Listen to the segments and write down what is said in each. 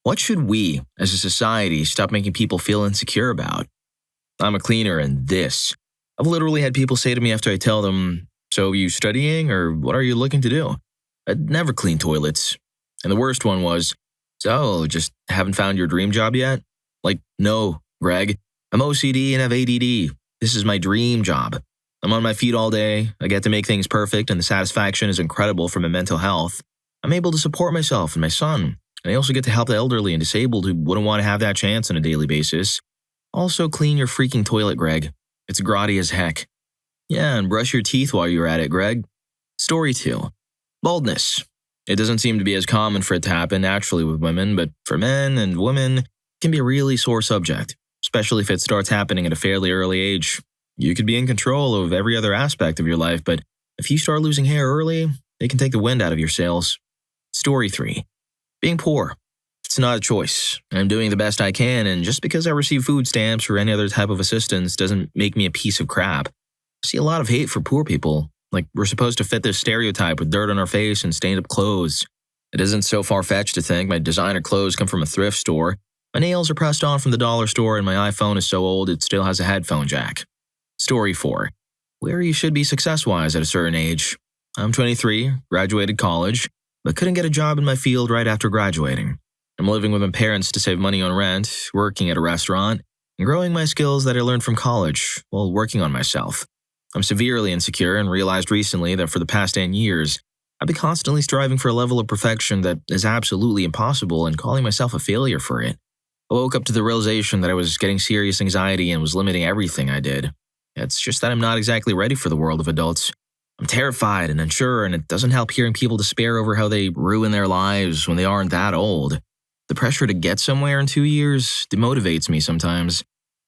What should we, as a society, stop making people feel insecure about? I'm a cleaner, and this. I've literally had people say to me after I tell them, "So you studying, or what are you looking to do?" I'd never clean toilets. And the worst one was, "So, just haven't found your dream job yet?" Like, no, Greg. I'm OCD and have ADD. This is my dream job. I'm on my feet all day. I get to make things perfect, and the satisfaction is incredible for my mental health. I'm able to support myself and my son. And I also get to help the elderly and disabled who wouldn't want to have that chance on a daily basis. Also, clean your freaking toilet, Greg. It's grotty as heck. Yeah, and brush your teeth while you're at it, Greg. Story 2. Boldness. It doesn't seem to be as common for it to happen naturally with women, but for men and women, it can be a really sore subject, especially if it starts happening at a fairly early age. You could be in control of every other aspect of your life, but if you start losing hair early, they can take the wind out of your sails. Story 3. Being poor. It's not a choice. I'm doing the best I can, and just because I receive food stamps or any other type of assistance doesn't make me a piece of crap. I see a lot of hate for poor people, like we're supposed to fit this stereotype with dirt on our face and stained-up clothes. It isn't so far-fetched to think my designer clothes come from a thrift store, my nails are pressed on from the dollar store, and my iPhone is so old it still has a headphone jack. Story 4. Where you should be success-wise at a certain age. I'm 23, graduated college, but couldn't get a job in my field right after graduating. I'm living with my parents to save money on rent, working at a restaurant, and growing my skills that I learned from college while working on myself. I'm severely insecure and realized recently that for the past 10 years, I've been constantly striving for a level of perfection that is absolutely impossible and calling myself a failure for it. I woke up to the realization that I was getting serious anxiety and was limiting everything I did. It's just that I'm not exactly ready for the world of adults. I'm terrified and unsure, and it doesn't help hearing people despair over how they ruin their lives when they aren't that old. The pressure to get somewhere in 2 years demotivates me sometimes.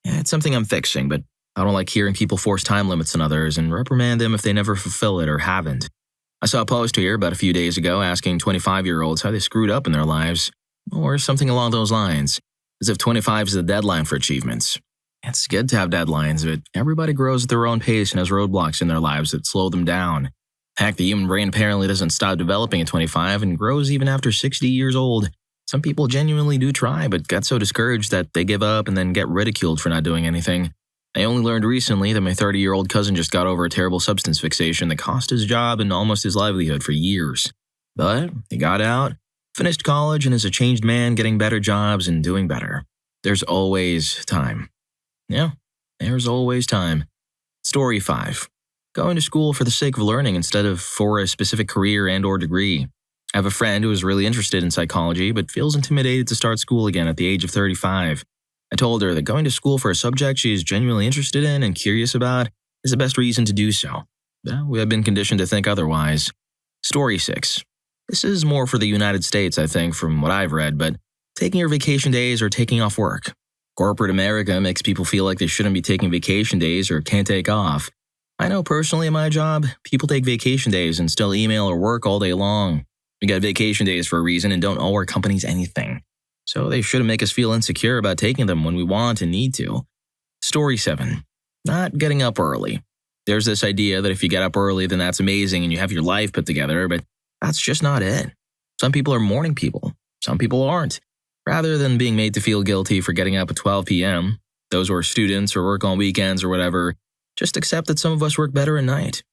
It's something I'm fixing, but I don't like hearing people force time limits on others and reprimand them if they never fulfill it or haven't. I saw a post here about a few days ago asking 25-year-olds how they screwed up in their lives, or something along those lines, as if 25 is the deadline for achievements. It's good to have deadlines, but everybody grows at their own pace and has roadblocks in their lives that slow them down. Heck, the human brain apparently doesn't stop developing at 25 and grows even after 60 years old. Some people genuinely do try, but get so discouraged that they give up and then get ridiculed for not doing anything. I only learned recently that my 30-year-old cousin just got over a terrible substance fixation that cost his job and almost his livelihood for years. But he got out, finished college, and is a changed man getting better jobs and doing better. There's always time. Yeah, there's always time. Story 5. Going to school for the sake of learning instead of for a specific career and/or degree. I have a friend who is really interested in psychology but feels intimidated to start school again at the age of 35. I told her that going to school for a subject she is genuinely interested in and curious about is the best reason to do so. But we have been conditioned to think otherwise. Story 6. This is more for the United States, I think, from what I've read, but taking your vacation days or taking off work. Corporate America makes people feel like they shouldn't be taking vacation days or can't take off. I know personally in my job, people take vacation days and still email or work all day long. We got vacation days for a reason and don't owe our companies anything. So they shouldn't make us feel insecure about taking them when we want and need to. Story 7. Not getting up early. There's this idea that if you get up early, then that's amazing and you have your life put together, but that's just not it. Some people are morning people. Some people aren't. Rather than being made to feel guilty for getting up at 12 p.m., those who are students or work on weekends or whatever, just accept that some of us work better at night.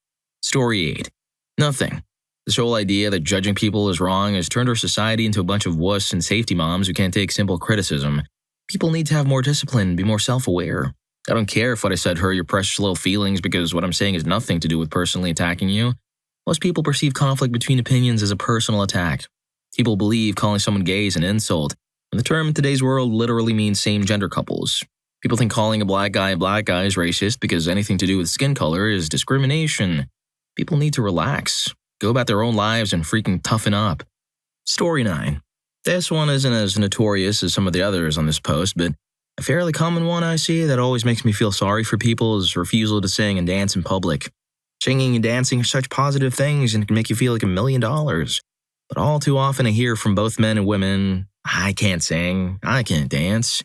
Story 8. Nothing. This whole idea that judging people is wrong has turned our society into a bunch of wuss and safety moms who can't take simple criticism. People need to have more discipline and be more self-aware. I don't care if what I said hurt your precious little feelings because what I'm saying has nothing to do with personally attacking you. Most people perceive conflict between opinions as a personal attack. People believe calling someone gay is an insult, and the term in today's world literally means same-gender couples. People think calling a black guy is racist because anything to do with skin color is discrimination. People need to relax, go about their own lives, and freaking toughen up. Story 9. This one isn't as notorious as some of the others on this post, but a fairly common one I see that always makes me feel sorry for people is refusal to sing and dance in public. Singing and dancing are such positive things and can make you feel like $1 million. But all too often I hear from both men and women, "I can't sing, I can't dance."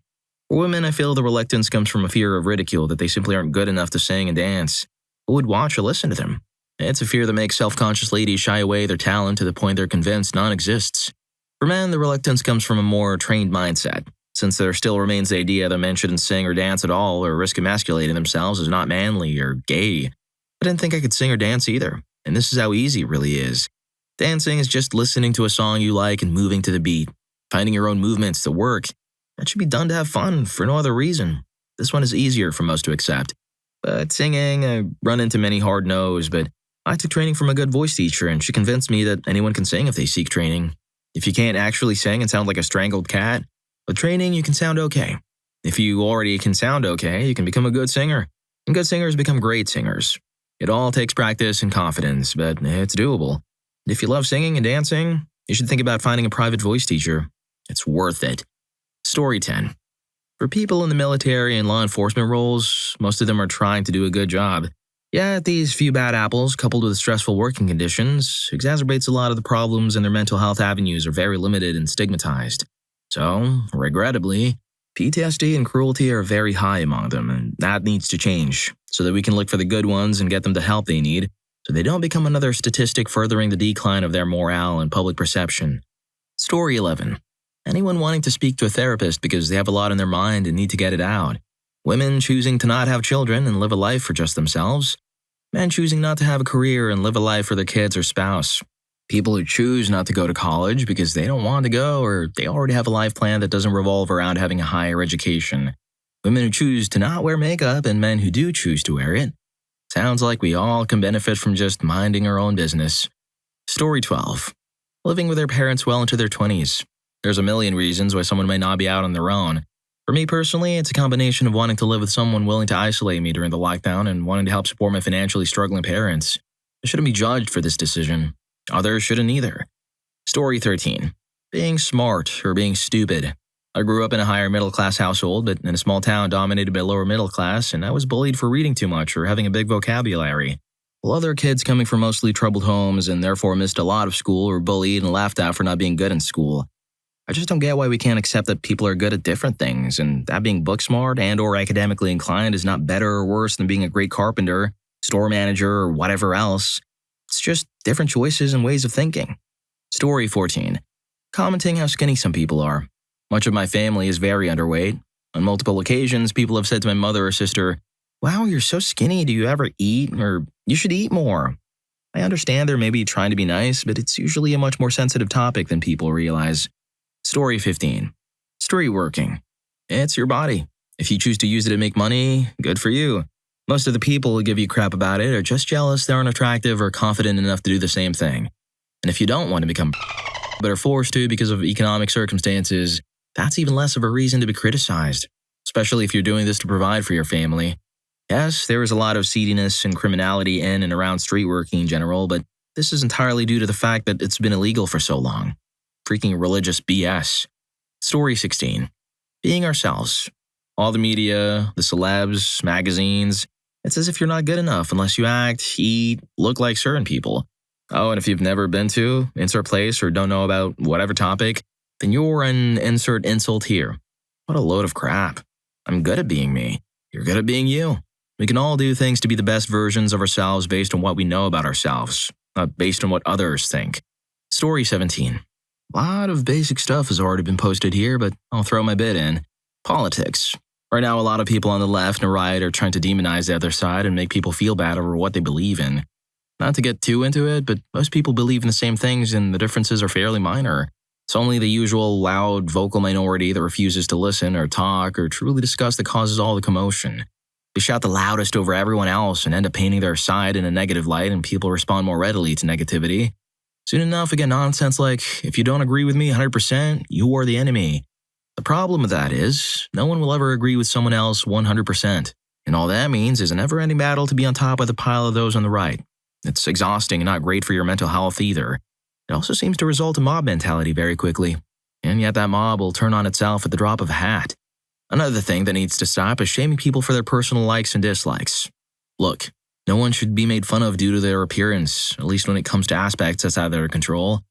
For women, I feel the reluctance comes from a fear of ridicule that they simply aren't good enough to sing and dance. Who would watch or listen to them? It's a fear that makes self-conscious ladies shy away their talent to the point they're convinced none exists. For men, the reluctance comes from a more trained mindset, since there still remains the idea that men shouldn't sing or dance at all or risk emasculating themselves as not manly or gay. I didn't think I could sing or dance either, and this is how easy it really is. Dancing is just listening to a song you like and moving to the beat, finding your own movements to work. That should be done to have fun, for no other reason. This one is easier for most to accept. But singing, I run into many hard no's, but I took training from a good voice teacher, and she convinced me that anyone can sing if they seek training. If you can't actually sing and sound like a strangled cat, with training you can sound okay. If you already can sound okay, you can become a good singer. And good singers become great singers. It all takes practice and confidence, but it's doable. If you love singing and dancing, you should think about finding a private voice teacher. It's worth it. Story 10. For people in the military and law enforcement roles, most of them are trying to do a good job. Yet these few bad apples, coupled with stressful working conditions, exacerbates a lot of the problems, and their mental health avenues are very limited and stigmatized. So, regrettably, PTSD and cruelty are very high among them, and that needs to change, so that we can look for the good ones and get them the help they need, so they don't become another statistic furthering the decline of their morale and public perception. Story 11. Anyone wanting to speak to a therapist because they have a lot on their mind and need to get it out. Women choosing to not have children and live a life for just themselves. Men choosing not to have a career and live a life for their kids or spouse. People who choose not to go to college because they don't want to go or they already have a life plan that doesn't revolve around having a higher education. Women who choose to not wear makeup and men who do choose to wear it. Sounds like we all can benefit from just minding our own business. Story 12. Living with their parents well into their 20s. There's a million reasons why someone might not be out on their own. For me personally, it's a combination of wanting to live with someone willing to isolate me during the lockdown and wanting to help support my financially struggling parents. I shouldn't be judged for this decision. Others shouldn't either. Story 13. Being smart or being stupid. I grew up in a higher middle class household, but in a small town dominated by lower middle class, and I was bullied for reading too much or having a big vocabulary. While other kids coming from mostly troubled homes and therefore missed a lot of school were bullied and laughed at for not being good in school. I just don't get why we can't accept that people are good at different things, and that being book smart and or academically inclined is not better or worse than being a great carpenter, store manager, or whatever else. It's just different choices and ways of thinking. Story 14. Commenting how skinny some people are. Much of my family is very underweight. On multiple occasions, people have said to my mother or sister, "Wow, you're so skinny, do you ever eat?" or "You should eat more." I understand they're maybe trying to be nice, but it's usually a much more sensitive topic than people realize. Story 15. Street working. It's your body. If you choose to use it to make money, good for you. Most of the people who give you crap about it are just jealous they aren't attractive or confident enough to do the same thing. And if you don't want to become but are forced to because of economic circumstances, that's even less of a reason to be criticized, especially if you're doing this to provide for your family. Yes, there is a lot of seediness and criminality in and around street working in general, but this is entirely due to the fact that it's been illegal for so long. Freaking religious BS. Story 16. Being ourselves. All the media, the celebs, magazines, it's as if you're not good enough unless you act, eat, look like certain people. Oh, and if you've never been to, insert place, or don't know about whatever topic, then you're an insert insult here. What a load of crap. I'm good at being me. You're good at being you. We can all do things to be the best versions of ourselves based on what we know about ourselves, not based on what others think. Story 17. A lot of basic stuff has already been posted here, but I'll throw my bit in. Politics. Right now, a lot of people on the left and right are trying to demonize the other side and make people feel bad over what they believe in. Not to get too into it, but most people believe in the same things and the differences are fairly minor. It's only the usual loud, vocal minority that refuses to listen or talk or truly discuss that causes all the commotion. They shout the loudest over everyone else and end up painting their side in a negative light, and people respond more readily to negativity. Soon enough, we get nonsense like, "If you don't agree with me 100%, you are the enemy." The problem with that is, no one will ever agree with someone else 100%. And all that means is a never-ending battle to be on top of the pile of those on the right. It's exhausting and not great for your mental health either. It also seems to result in mob mentality very quickly. And yet that mob will turn on itself at the drop of a hat. Another thing that needs to stop is shaming people for their personal likes and dislikes. Look, no one should be made fun of due to their appearance, at least when it comes to aspects that's out of their control.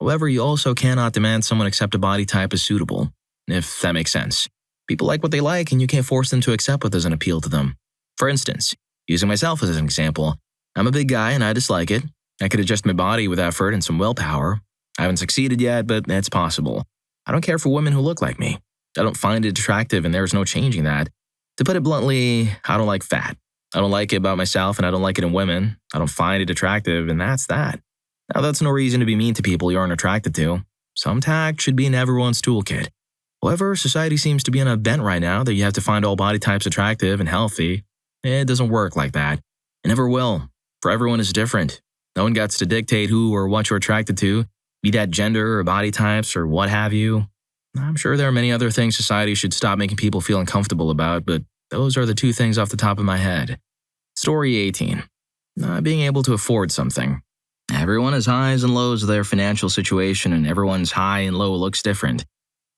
However, you also cannot demand someone accept a body type as suitable, if that makes sense. People like what they like, and you can't force them to accept what doesn't appeal to them. For instance, using myself as an example, I'm a big guy and I dislike it. I could adjust my body with effort and some willpower. I haven't succeeded yet, but it's possible. I don't care for women who look like me. I don't find it attractive, and there's no changing that. To put it bluntly, I don't like fat. I don't like it about myself, and I don't like it in women. I don't find it attractive, and that's that. Now, that's no reason to be mean to people you aren't attracted to. Some tact should be in everyone's toolkit. However, society seems to be on a bent right now that you have to find all body types attractive and healthy. It doesn't work like that. It never will. For everyone is different. No one gets to dictate who or what you're attracted to, be that gender or body types or what have you. I'm sure there are many other things society should stop making people feel uncomfortable about, but those are the two things off the top of my head. Story 18. Not being able to afford something. Everyone has highs and lows of their financial situation, and everyone's high and low looks different.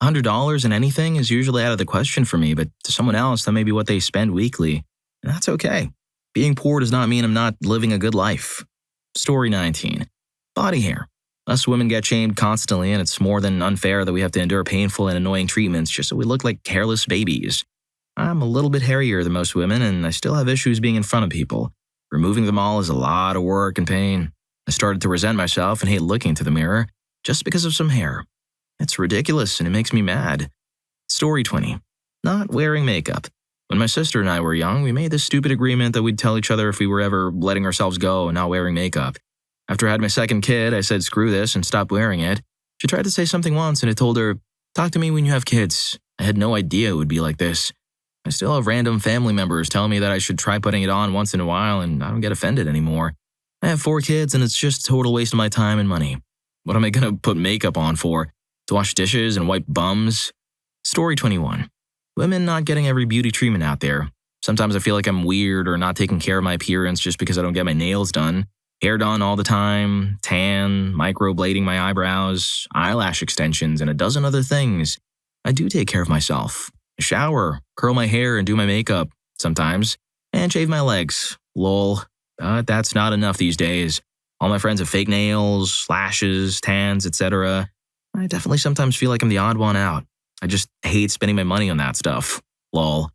$100 in anything is usually out of the question for me, but to someone else, that may be what they spend weekly. And that's okay. Being poor does not mean I'm not living a good life. Story 19. Body hair. Us women get shamed constantly, and it's more than unfair that we have to endure painful and annoying treatments just so we look like hairless babies. I'm a little bit hairier than most women, and I still have issues being in front of people. Removing them all is a lot of work and pain. I started to resent myself and hate looking into the mirror just because of some hair. It's ridiculous and it makes me mad. Story 20. Not wearing makeup. When my sister and I were young, we made this stupid agreement that we'd tell each other if we were ever letting ourselves go and not wearing makeup. After I had my second kid, I said screw this and stopped wearing it. She tried to say something once and I told her, talk to me when you have kids. I had no idea it would be like this. I still have random family members telling me that I should try putting it on once in a while and I don't get offended anymore. I have 4 kids and it's just a total waste of my time and money. What am I going to put makeup on for? To wash dishes and wipe bums? Story 21. Women not getting every beauty treatment out there. Sometimes I feel like I'm weird or not taking care of my appearance just because I don't get my nails done. Hair done all the time, tan, microblading my eyebrows, eyelash extensions, and a dozen other things. I do take care of myself. I shower, curl my hair, and do my makeup sometimes, and shave my legs. Lol. But that's not enough these days. All my friends have fake nails, lashes, tans, etc. I definitely sometimes feel like I'm the odd one out. I just hate spending my money on that stuff. Lol.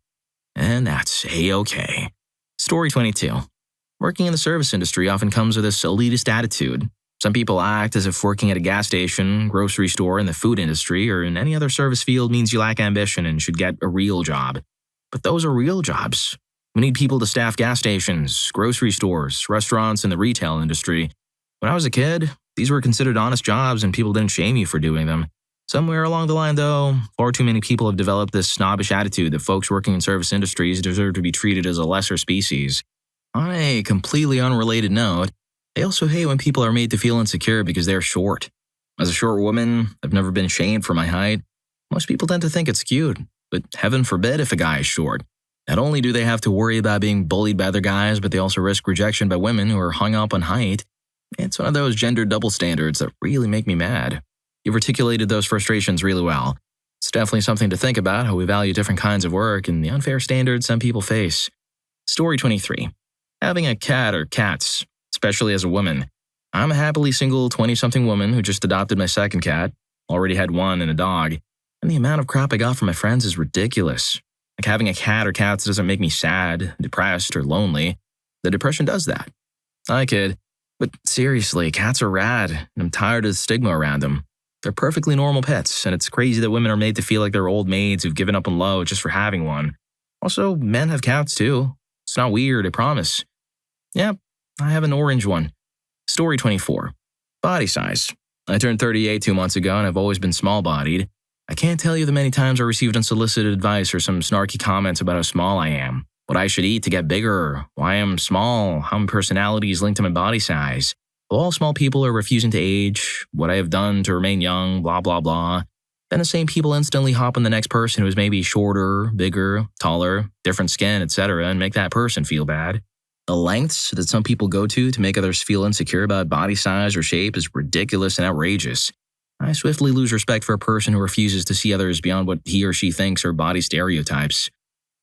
And that's A-okay. Story 22. Working in the service industry often comes with this elitist attitude. Some people act as if working at a gas station, grocery store, in the food industry, or in any other service field means you lack ambition and should get a real job. But those are real jobs. We need people to staff gas stations, grocery stores, restaurants, and the retail industry. When I was a kid, these were considered honest jobs and people didn't shame you for doing them. Somewhere along the line, though, far too many people have developed this snobbish attitude that folks working in service industries deserve to be treated as a lesser species. On a completely unrelated note, they also hate when people are made to feel insecure because they're short. As a short woman, I've never been shamed for my height. Most people tend to think it's cute, but heaven forbid if a guy is short. Not only do they have to worry about being bullied by other guys, but they also risk rejection by women who are hung up on height. It's one of those gender double standards that really make me mad. You've articulated those frustrations really well. It's definitely something to think about how we value different kinds of work and the unfair standards some people face. Story 23. Having a cat or cats, especially as a woman. I'm a happily single 20-something woman who just adopted my second cat, already had one and a dog, and the amount of crap I got from my friends is ridiculous. Like having a cat or cats doesn't make me sad, depressed, or lonely. The depression does that. I kid. But seriously, cats are rad, and I'm tired of the stigma around them. They're perfectly normal pets, and it's crazy that women are made to feel like they're old maids who've given up on love just for having one. Also, men have cats too. It's not weird, I promise. Yep, I have an orange one. Story 24. Body size. I turned 38 2 months ago, and I've always been small-bodied. I can't tell you the many times I received unsolicited advice or some snarky comments about how small I am, what I should eat to get bigger, why I'm small, how my personality is linked to my body size. All small people are refusing to age, what I have done to remain young, blah, blah, blah. Then the same people instantly hop on the next person who is maybe shorter, bigger, taller, different skin, etc., and make that person feel bad. The lengths that some people go to make others feel insecure about body size or shape is ridiculous and outrageous. I swiftly lose respect for a person who refuses to see others beyond what he or she thinks are body stereotypes.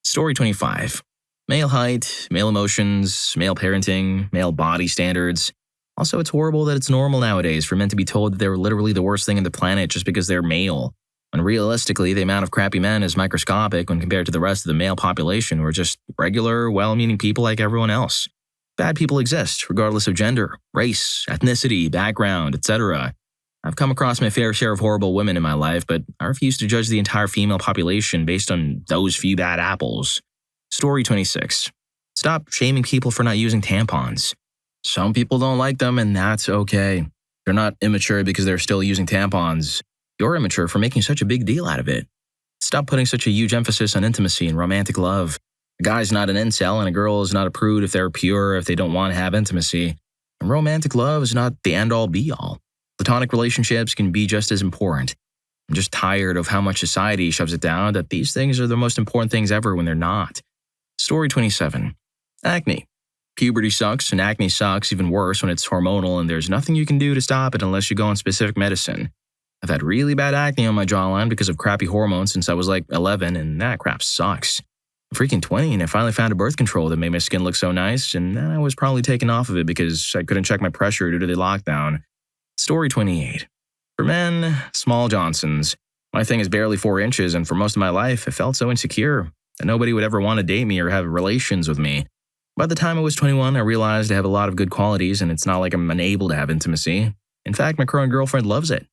Story 25. Male height, male emotions, male parenting, male body standards. Also, it's horrible that it's normal nowadays for men to be told that they're literally the worst thing on the planet just because they're male. When realistically, the amount of crappy men is microscopic when compared to the rest of the male population who are just regular, well-meaning people like everyone else. Bad people exist, regardless of gender, race, ethnicity, background, etc. I've come across my fair share of horrible women in my life, but I refuse to judge the entire female population based on those few bad apples. Story 26. Stop shaming people for not using tampons. Some people don't like them, and that's okay. They're not immature because they're still using tampons. You're immature for making such a big deal out of it. Stop putting such a huge emphasis on intimacy and romantic love. A guy's not an incel, and a girl is not a prude if they're pure, if they don't want to have intimacy. And romantic love is not the end-all be-all. Platonic relationships can be just as important. I'm just tired of how much society shoves it down that these things are the most important things ever when they're not. Story 27. Acne. Puberty sucks, and acne sucks even worse when it's hormonal, and there's nothing you can do to stop it unless you go on specific medicine. I've had really bad acne on my jawline because of crappy hormones since I was like 11, and that crap sucks. I'm freaking 20, and I finally found a birth control that made my skin look so nice, and then I was probably taken off of it because I couldn't check my pressure due to the lockdown. Story 28. For men, small Johnsons. My thing is barely 4 inches, and for most of my life, I felt so insecure that nobody would ever want to date me or have relations with me. By the time I was 21, I realized I have a lot of good qualities, and it's not like I'm unable to have intimacy. In fact, my current girlfriend loves it.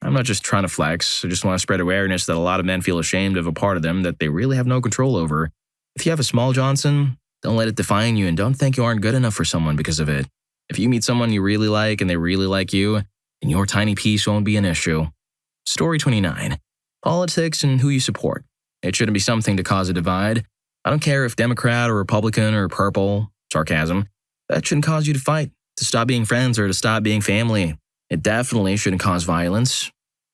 I'm not just trying to flex, I just want to spread awareness that a lot of men feel ashamed of a part of them that they really have no control over. If you have a small Johnson, don't let it define you, and don't think you aren't good enough for someone because of it. If you meet someone you really like and they really like you, then your tiny piece won't be an issue. Story 29. Politics and who you support. It shouldn't be something to cause a divide. I don't care if Democrat or Republican or purple, sarcasm. That shouldn't cause you to fight, to stop being friends, or to stop being family. It definitely shouldn't cause violence.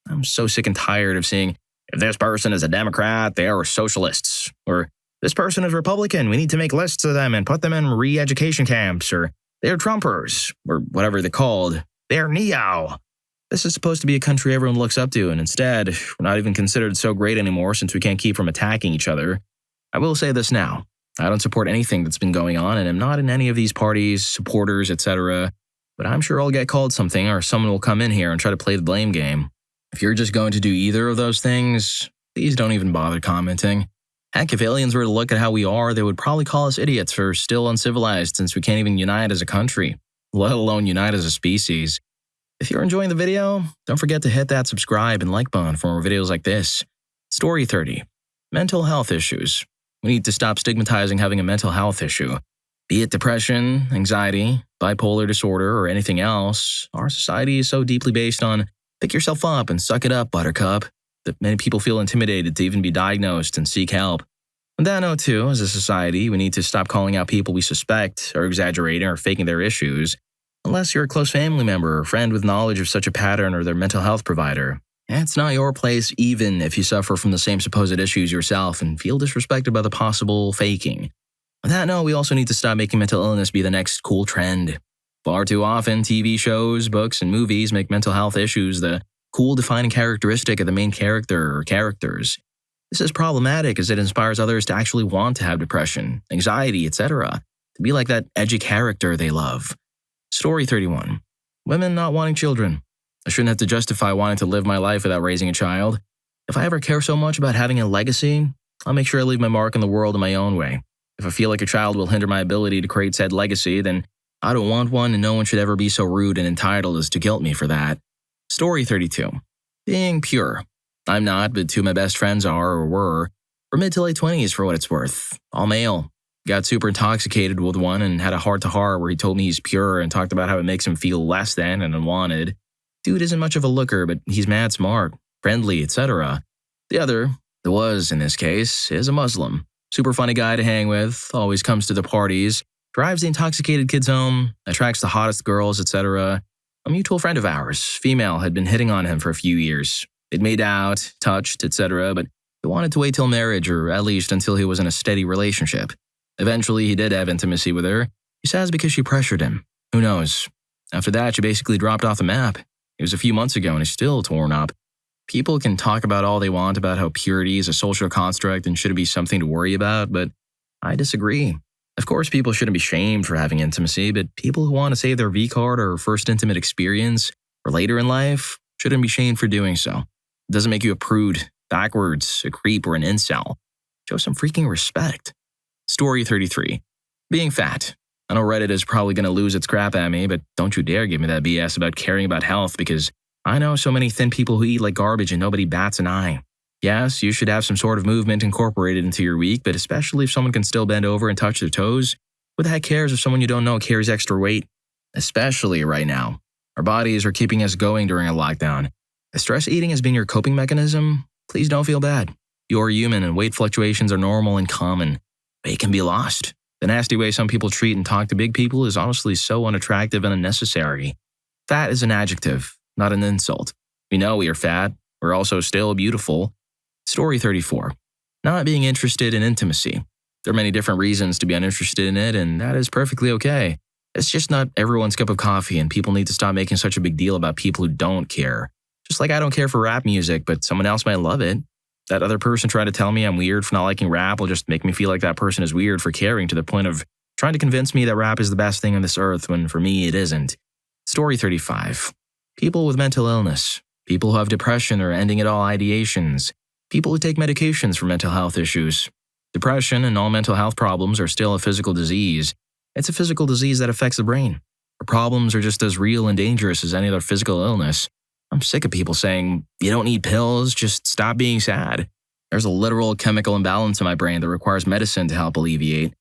I'm so sick and tired of seeing, if this person is a Democrat, they are socialists. Or, this person is Republican, we need to make lists of them and put them in re-education camps. Or, they're Trumpers. Or whatever they're called. They're Neo. This is supposed to be a country everyone looks up to, and instead, we're not even considered so great anymore since we can't keep from attacking each other. I will say this now. I don't support anything that's been going on, and I'm not in any of these parties, supporters, etc. But I'm sure I'll get called something, or someone will come in here and try to play the blame game. If you're just going to do either of those things, please don't even bother commenting. Heck, if aliens were to look at how we are, they would probably call us idiots for still uncivilized since we can't even unite as a country, let alone unite as a species. If you're enjoying the video, don't forget to hit that subscribe and like button for more videos like this. Story 30. Mental health issues. We need to stop stigmatizing having a mental health issue. Be it depression, anxiety, bipolar disorder, or anything else, our society is so deeply based on pick yourself up and suck it up, buttercup, that many people feel intimidated to even be diagnosed and seek help. On that note too, as a society, we need to stop calling out people we suspect are exaggerating or faking their issues, unless you're a close family member or friend with knowledge of such a pattern or their mental health provider. It's not your place even if you suffer from the same supposed issues yourself and feel disrespected by the possible faking. On that note, we also need to stop making mental illness be the next cool trend. Far too often, TV shows, books, and movies make mental health issues the cool defining characteristic of the main character or characters. This is problematic as it inspires others to actually want to have depression, anxiety, etc., to be like that edgy character they love. Story 31. Women not wanting children. I shouldn't have to justify wanting to live my life without raising a child. If I ever care so much about having a legacy, I'll make sure I leave my mark in the world in my own way. If I feel like a child will hinder my ability to create said legacy, then I don't want one, and no one should ever be so rude and entitled as to guilt me for that. Story 32. Being pure. I'm not, but two of my best friends are or were. We're mid to late 20s for what it's worth. All male. Got super intoxicated with one and had a heart-to-heart where he told me he's pure and talked about how it makes him feel less than and unwanted. Dude isn't much of a looker, but he's mad smart, friendly, etc. The other, the was in this case, is a Muslim. Super funny guy to hang with, always comes to the parties, drives the intoxicated kids home, attracts the hottest girls, etc. A mutual friend of ours, female, had been hitting on him for a few years. They'd made out, touched, etc., but he wanted to wait till marriage, or at least until he was in a steady relationship. Eventually, he did have intimacy with her. He says because she pressured him. Who knows? After that, she basically dropped off the map. It was a few months ago and is still torn up. People can talk about all they want about how purity is a social construct and shouldn't be something to worry about, but I disagree. Of course, people shouldn't be shamed for having intimacy, but people who want to save their V-card or first intimate experience or later in life shouldn't be shamed for doing so. It doesn't make you a prude, backwards, a creep, or an incel. Show some freaking respect. Story 33. Being fat. I know Reddit is probably going to lose its crap at me, but don't you dare give me that BS about caring about health because I know so many thin people who eat like garbage and nobody bats an eye. Yes, you should have some sort of movement incorporated into your week, but especially if someone can still bend over and touch their toes, who the heck cares if someone you don't know carries extra weight? Especially right now. Our bodies are keeping us going during a lockdown. If stress eating has been your coping mechanism, please don't feel bad. You're human and weight fluctuations are normal and common. Weight can be lost. The nasty way some people treat and talk to big people is honestly so unattractive and unnecessary. Fat is an adjective, not an insult. We know we are fat. We're also still beautiful. Story 34. Not being interested in intimacy. There are many different reasons to be uninterested in it, and that is perfectly okay. It's just not everyone's cup of coffee, and people need to stop making such a big deal about people who don't care. Just like I don't care for rap music, but someone else might love it. That other person trying to tell me I'm weird for not liking rap will just make me feel like that person is weird for caring, to the point of trying to convince me that rap is the best thing on this earth when for me it isn't. Story 35. People with mental illness. People who have depression or ending it all ideations. People who take medications for mental health issues. Depression and all mental health problems are still a physical disease. It's a physical disease that affects the brain. Our problems are just as real and dangerous as any other physical illness. I'm sick of people saying, you don't need pills, just stop being sad. There's a literal chemical imbalance in my brain that requires medicine to help alleviate.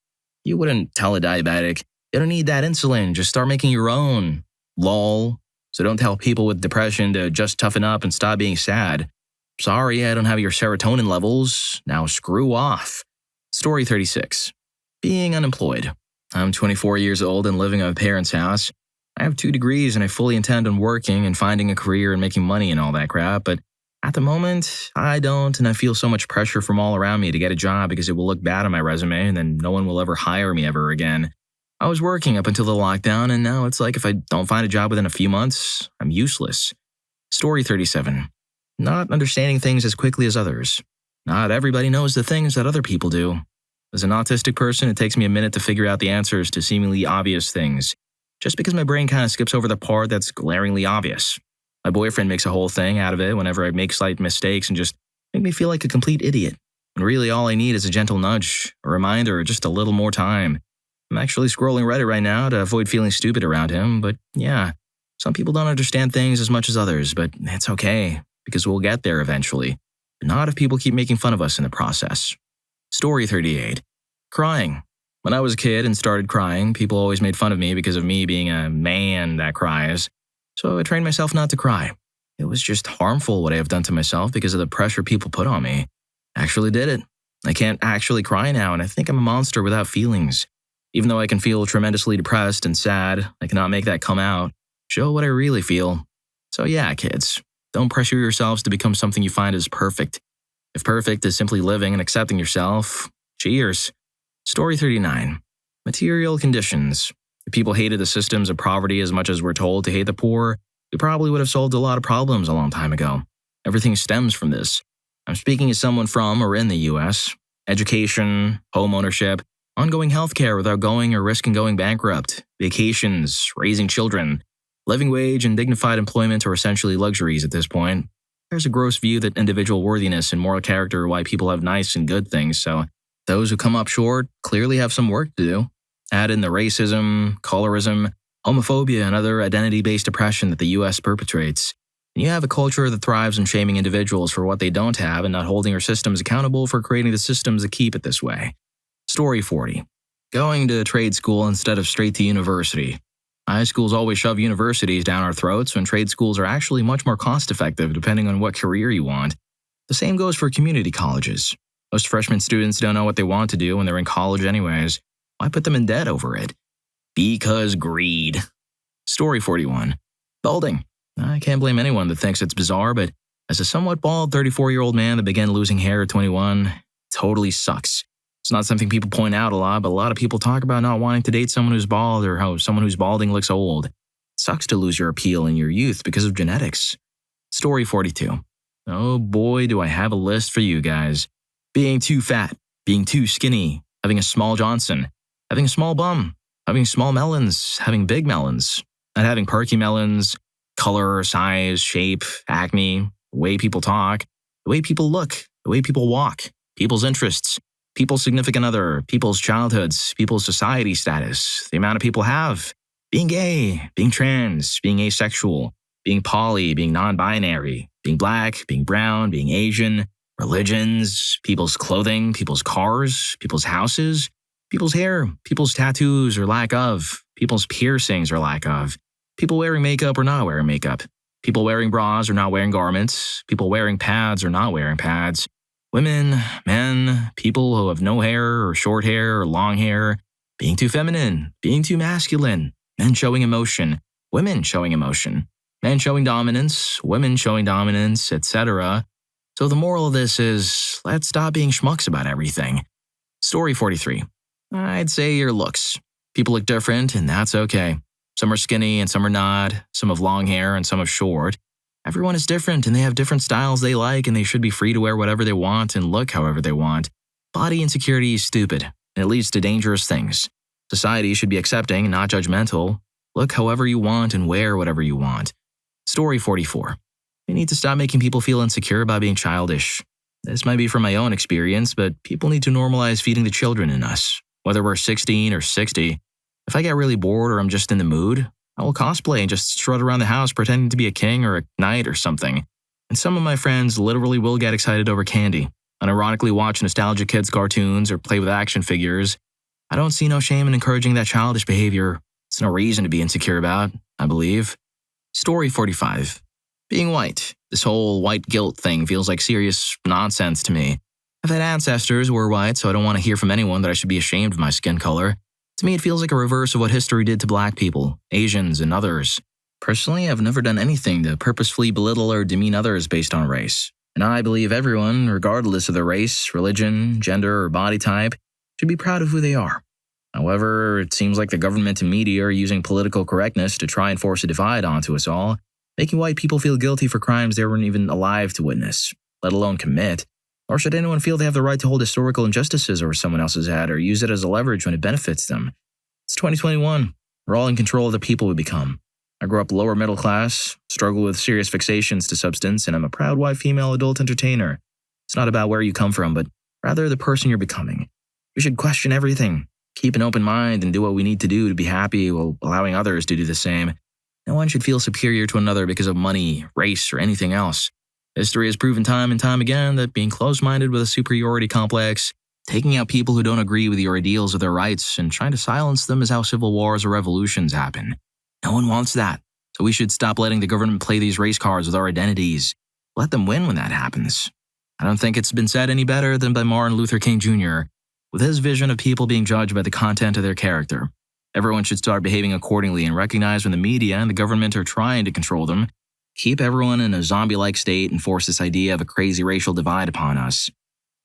You wouldn't tell a diabetic, you don't need that insulin, just start making your own. Lol. So don't tell people with depression to just toughen up and stop being sad. Sorry, I don't have your serotonin levels. Now screw off. Story 36. Being unemployed. I'm 24 years old and living at my parents' house. I have 2 degrees and I fully intend on working and finding a career and making money and all that crap, but at the moment, I don't, and I feel so much pressure from all around me to get a job because it will look bad on my resume and then no one will ever hire me ever again. I was working up until the lockdown, and now it's like if I don't find a job within a few months, I'm useless. Story 37. Not understanding things as quickly as others. Not everybody knows the things that other people do. As an autistic person, it takes me a minute to figure out the answers to seemingly obvious things, just because my brain kind of skips over the part that's glaringly obvious. My boyfriend makes a whole thing out of it whenever I make slight mistakes and just make me feel like a complete idiot. And really all I need is a gentle nudge, a reminder, or just a little more time. I'm actually scrolling Reddit right now to avoid feeling stupid around him, but yeah, some people don't understand things as much as others, but it's okay, because we'll get there eventually. But not if people keep making fun of us in the process. Story 38. Crying. When I was a kid and started crying, people always made fun of me because of me being a man that cries. So I trained myself not to cry. It was just harmful what I have done to myself because of the pressure people put on me. I actually did it. I can't actually cry now, and I think I'm a monster without feelings. Even though I can feel tremendously depressed and sad, I cannot make that come out. Show what I really feel. So yeah, kids, don't pressure yourselves to become something you find is perfect. If perfect is simply living and accepting yourself, cheers. Story 39. Material conditions. If people hated the systems of poverty as much as we're told to hate the poor, we probably would have solved a lot of problems a long time ago. Everything stems from this. I'm speaking as someone from or in the US. Education, home ownership, ongoing healthcare without going or risking going bankrupt, vacations, raising children, living wage and dignified employment are essentially luxuries at this point. There's a gross view that individual worthiness and moral character are why people have nice and good things, so those who come up short clearly have some work to do. Add in the racism, colorism, homophobia, and other identity-based oppression that the US perpetrates, and you have a culture that thrives on shaming individuals for what they don't have and not holding our systems accountable for creating the systems that keep it this way. Story 40. Going to trade school instead of straight to university. High schools always shove universities down our throats when trade schools are actually much more cost-effective depending on what career you want. The same goes for community colleges. Most freshman students don't know what they want to do when they're in college anyways. Why put them in debt over it? Because greed. Story 41. Balding. I can't blame anyone that thinks it's bizarre, but as a somewhat bald 34-year-old man that began losing hair at 21, it totally sucks. It's not something people point out a lot, but a lot of people talk about not wanting to date someone who's bald or how someone who's balding looks old. It sucks to lose your appeal in your youth because of genetics. Story 42. Oh boy, do I have a list for you guys. Being too fat, being too skinny, having a small Johnson, having a small bum, having small melons, having big melons, not having perky melons, color, size, shape, acne, the way people talk, the way people look, the way people walk, people's interests, people's significant other, people's childhoods, people's society status, the amount of people have, being gay, being trans, being asexual, being poly, being non-binary, being black, being brown, being Asian, religions, people's clothing, people's cars, people's houses, people's hair, people's tattoos or lack of, people's piercings or lack of, people wearing makeup or not wearing makeup, people wearing bras or not wearing garments, people wearing pads or not wearing pads, women, men, people who have no hair or short hair or long hair, being too feminine, being too masculine, men showing emotion, women showing emotion, men showing dominance, women showing dominance, etc. So the moral of this is, let's stop being schmucks about everything. Story 43. I'd say your looks. People look different, and that's okay. Some are skinny and some are not. Some have long hair and some have short. Everyone is different, and they have different styles they like, and they should be free to wear whatever they want and look however they want. Body insecurity is stupid, and it leads to dangerous things. Society should be accepting, not judgmental. Look however you want and wear whatever you want. Story 44. We need to stop making people feel insecure about being childish. This might be from my own experience, but people need to normalize feeding the children in us. Whether we're 16 or 60, if I get really bored or I'm just in the mood, I will cosplay and just strut around the house pretending to be a king or a knight or something. And some of my friends literally will get excited over candy, unironically watch nostalgic kids' cartoons or play with action figures. I don't see no shame in encouraging that childish behavior. It's no reason to be insecure about, I believe. Story 45. Being white. This whole white guilt thing feels like serious nonsense to me. I've had ancestors who were white, so I don't want to hear from anyone that I should be ashamed of my skin color. To me, it feels like a reverse of what history did to black people, Asians, and others. Personally, I've never done anything to purposefully belittle or demean others based on race. And I believe everyone, regardless of their race, religion, gender, or body type, should be proud of who they are. However, it seems like the government and media are using political correctness to try and force a divide onto us all, making white people feel guilty for crimes they weren't even alive to witness, let alone commit. Or should anyone feel they have the right to hold historical injustices over someone else's head or use it as a leverage when it benefits them? It's 2021. We're all in control of the people we become. I grew up lower middle class, struggle with serious fixations to substance, and I'm a proud white female adult entertainer. It's not about where you come from, but rather the person you're becoming. We should question everything, keep an open mind, and do what we need to do to be happy while allowing others to do the same. No one should feel superior to another because of money, race, or anything else. History has proven time and time again that being close-minded with a superiority complex, taking out people who don't agree with your ideals or their rights, and trying to silence them is how civil wars or revolutions happen. No one wants that, so we should stop letting the government play these race cards with our identities. Let them win when that happens. I don't think it's been said any better than by Martin Luther King Jr., with his vision of people being judged by the content of their character. Everyone should start behaving accordingly and recognize when the media and the government are trying to control them, keep everyone in a zombie-like state, and force this idea of a crazy racial divide upon us.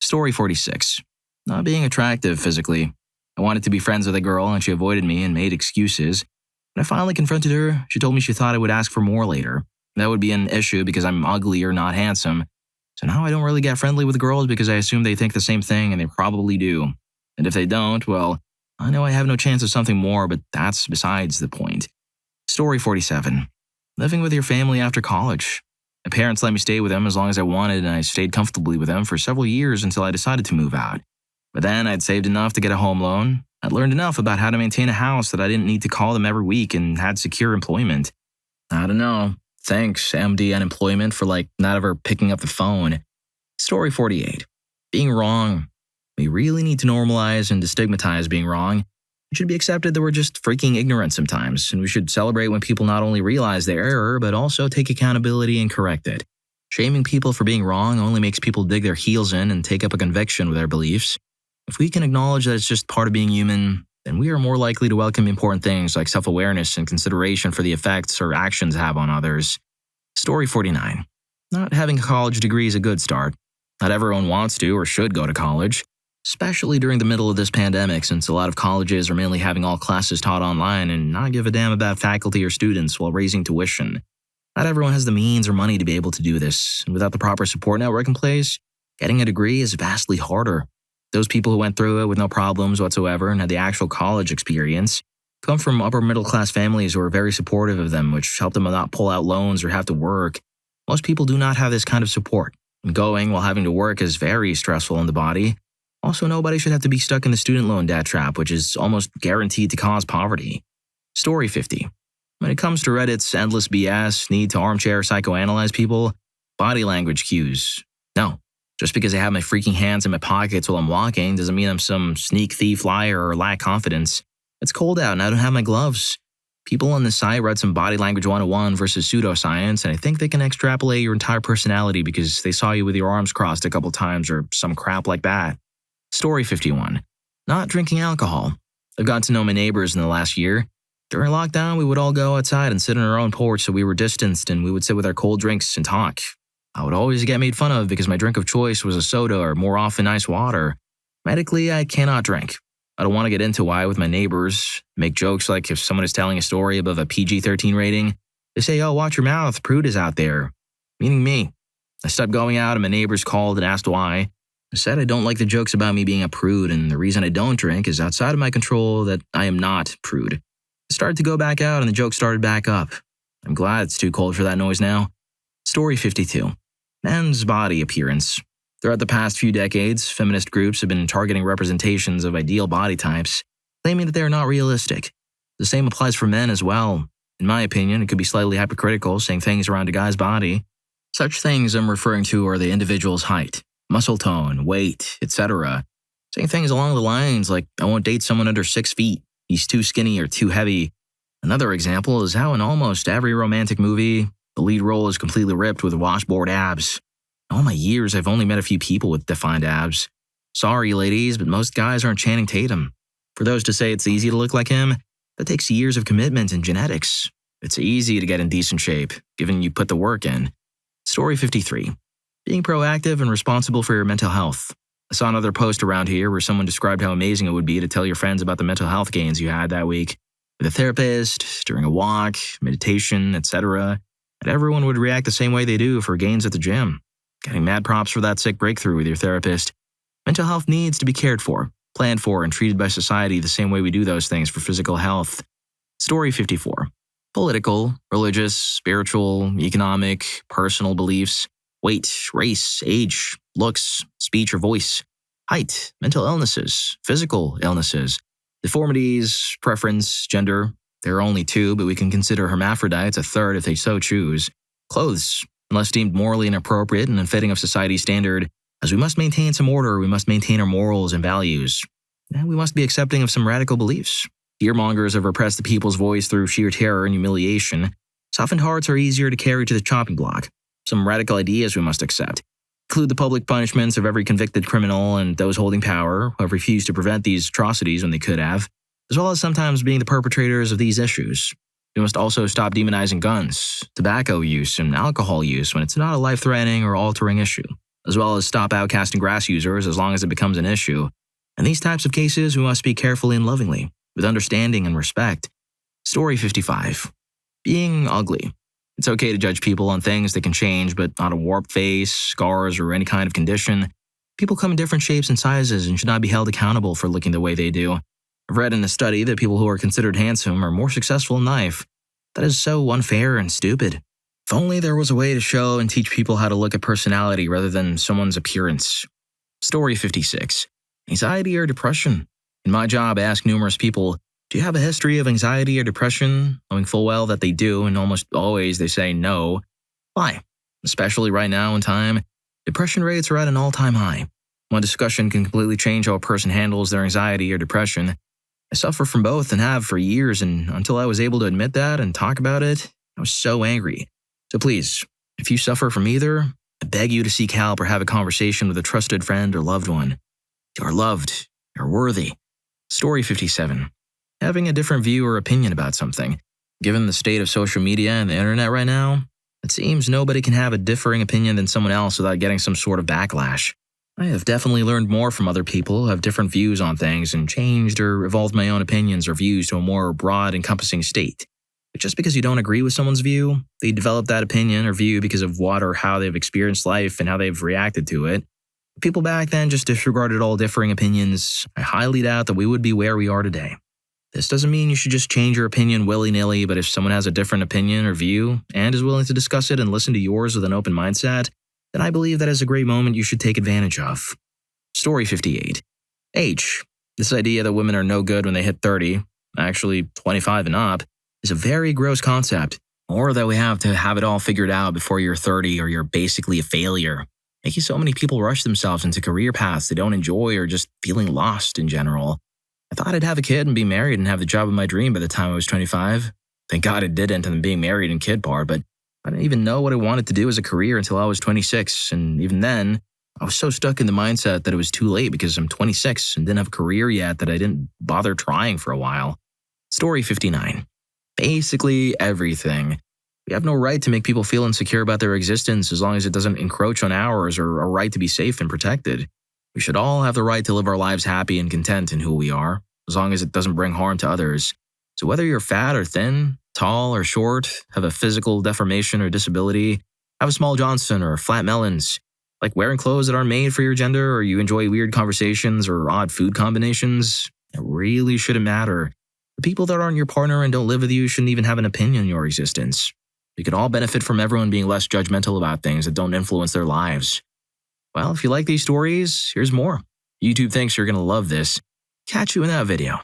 Story 46. Not being attractive physically. I wanted to be friends with a girl and she avoided me and made excuses. When I finally confronted her, she told me she thought I would ask for more later. That would be an issue because I'm ugly or not handsome. So now I don't really get friendly with girls because I assume they think the same thing, and they probably do. And if they don't, well, I know I have no chance of something more, but that's besides the point. Story 47. Living with your family after college. My parents let me stay with them as long as I wanted, and I stayed comfortably with them for several years until I decided to move out. But then I'd saved enough to get a home loan. I'd learned enough about how to maintain a house that I didn't need to call them every week and had secure employment. I don't know. Thanks, MD Unemployment, for not ever picking up the phone. Story 48. Being wrong. We really need to normalize and destigmatize being wrong. It should be accepted that we're just freaking ignorant sometimes, and we should celebrate when people not only realize their error, but also take accountability and correct it. Shaming people for being wrong only makes people dig their heels in and take up a conviction with their beliefs. If we can acknowledge that it's just part of being human, then we are more likely to welcome important things like self-awareness and consideration for the effects our actions have on others. Story 49. Not having a college degree is a good start. Not everyone wants to or should go to college, especially during the middle of this pandemic, since a lot of colleges are mainly having all classes taught online and not give a damn about faculty or students while raising tuition. Not everyone has the means or money to be able to do this, and without the proper support network in place, getting a degree is vastly harder. Those people who went through it with no problems whatsoever and had the actual college experience come from upper middle class families who are very supportive of them, which help them not pull out loans or have to work. Most people do not have this kind of support, and going while having to work is very stressful on the body. Also, nobody should have to be stuck in the student loan debt trap, which is almost guaranteed to cause poverty. Story 50. When it comes to Reddit's endless BS, need to armchair psychoanalyze people, body language cues. No. Just because I have my freaking hands in my pockets while I'm walking doesn't mean I'm some sneak thief liar or lack confidence. It's cold out and I don't have my gloves. People on this site read some body language 101 versus pseudoscience, and I think they can extrapolate your entire personality because they saw you with your arms crossed a couple times or some crap like that. Story 51. Not drinking alcohol. I've gotten to know my neighbors in the last year. During lockdown, we would all go outside and sit on our own porch so we were distanced, and we would sit with our cold drinks and talk. I would always get made fun of because my drink of choice was a soda or more often ice water. Medically, I cannot drink. I don't want to get into why with my neighbors, make jokes like if someone is telling a story above a PG-13 rating, they say, "Oh, watch your mouth, prude is out there," meaning me. I stopped going out and my neighbors called and asked why. I said I don't like the jokes about me being a prude, and the reason I don't drink is outside of my control, that I am not prude. I started to go back out and the joke started back up. I'm glad it's too cold for that noise now. Story 52. Men's body appearance. Throughout the past few decades, feminist groups have been targeting representations of ideal body types, claiming that they are not realistic. The same applies for men as well. In my opinion, it could be slightly hypocritical saying things around a guy's body. Such things I'm referring to are the individual's height, muscle tone, weight, etc. Saying things along the lines like, "I won't date someone under 6 feet. He's too skinny or too heavy." Another example is how in almost every romantic movie, the lead role is completely ripped with washboard abs. In all my years, I've only met a few people with defined abs. Sorry, ladies, but most guys aren't Channing Tatum. For those to say it's easy to look like him, that takes years of commitment and genetics. It's easy to get in decent shape, given you put the work in. Story 53. Being proactive and responsible for your mental health. I saw another post around here where someone described how amazing it would be to tell your friends about the mental health gains you had that week. With a therapist, during a walk, meditation, etc. And everyone would react the same way they do for gains at the gym. Getting mad props for that sick breakthrough with your therapist. Mental health needs to be cared for, planned for, and treated by society the same way we do those things for physical health. Story 54. Political, religious, spiritual, economic, personal beliefs, weight, race, age, looks, speech or voice, height, mental illnesses, physical illnesses, deformities, preference, gender. There are only 2, but we can consider hermaphrodites a third if they so choose. Clothes, unless deemed morally inappropriate and unfitting of society's standard, as we must maintain some order, we must maintain our morals and values. And we must be accepting of some radical beliefs. Fearmongers have repressed the people's voice through sheer terror and humiliation. Softened hearts are easier to carry to the chopping block. Some radical ideas we must accept. Include the public punishments of every convicted criminal and those holding power who have refused to prevent these atrocities when they could have, as well as sometimes being the perpetrators of these issues. We must also stop demonizing guns, tobacco use, and alcohol use when it's not a life-threatening or altering issue, as well as stop outcasting grass users as long as it becomes an issue. In these types of cases, we must speak carefully and lovingly, with understanding and respect. Story 55. Being ugly. It's okay to judge people on things that can change, but not a warped face, scars, or any kind of condition. People come in different shapes and sizes and should not be held accountable for looking the way they do. I've read in a study that people who are considered handsome are more successful in life. That is so unfair and stupid. If only there was a way to show and teach people how to look at personality rather than someone's appearance. Story 56. Anxiety or depression. In my job, I ask numerous people, "Do you have a history of anxiety or depression?" Knowing full well that they do, and almost always they say no. Why? Especially right now in time, depression rates are at an all-time high. One discussion can completely change how a person handles their anxiety or depression. I suffer from both and have for years, and until I was able to admit that and talk about it, I was so angry. So please, if you suffer from either, I beg you to seek help or have a conversation with a trusted friend or loved one. You are loved. You are worthy. Story 57. Having a different view or opinion about something. Given the state of social media and the internet right now, it seems nobody can have a differing opinion than someone else without getting some sort of backlash. I have definitely learned more from other people who have different views on things and changed or evolved my own opinions or views to a more broad, encompassing state. But just because you don't agree with someone's view, they develop that opinion or view because of what or how they've experienced life and how they've reacted to it. People back then just disregarded all differing opinions. I highly doubt that we would be where we are today. This doesn't mean you should just change your opinion willy-nilly, but if someone has a different opinion or view and is willing to discuss it and listen to yours with an open mindset, then I believe that is a great moment you should take advantage of. Story 58. Age. This idea that women are no good when they hit 30, actually 25 and up, is a very gross concept, or that we have to have it all figured out before you're 30 or you're basically a failure, making so many people rush themselves into career paths they don't enjoy or just feeling lost in general. I thought I'd have a kid and be married and have the job of my dream by the time I was 25. Thank God it didn't in the being married and kid part, but I didn't even know what I wanted to do as a career until I was 26, and even then, I was so stuck in the mindset that it was too late because I'm 26 and didn't have a career yet that I didn't bother trying for a while. Story 59. Basically everything. We have no right to make people feel insecure about their existence as long as it doesn't encroach on ours or a right to be safe and protected. We should all have the right to live our lives happy and content in who we are, as long as it doesn't bring harm to others. So whether you're fat or thin, tall or short, have a physical deformation or disability, have a small Johnson or flat melons, like wearing clothes that aren't made for your gender, or you enjoy weird conversations or odd food combinations, it really shouldn't matter. The people that aren't your partner and don't live with you shouldn't even have an opinion on your existence. We could all benefit from everyone being less judgmental about things that don't influence their lives. Well, if you like these stories, here's more. YouTube thinks you're going to love this. Catch you in that video.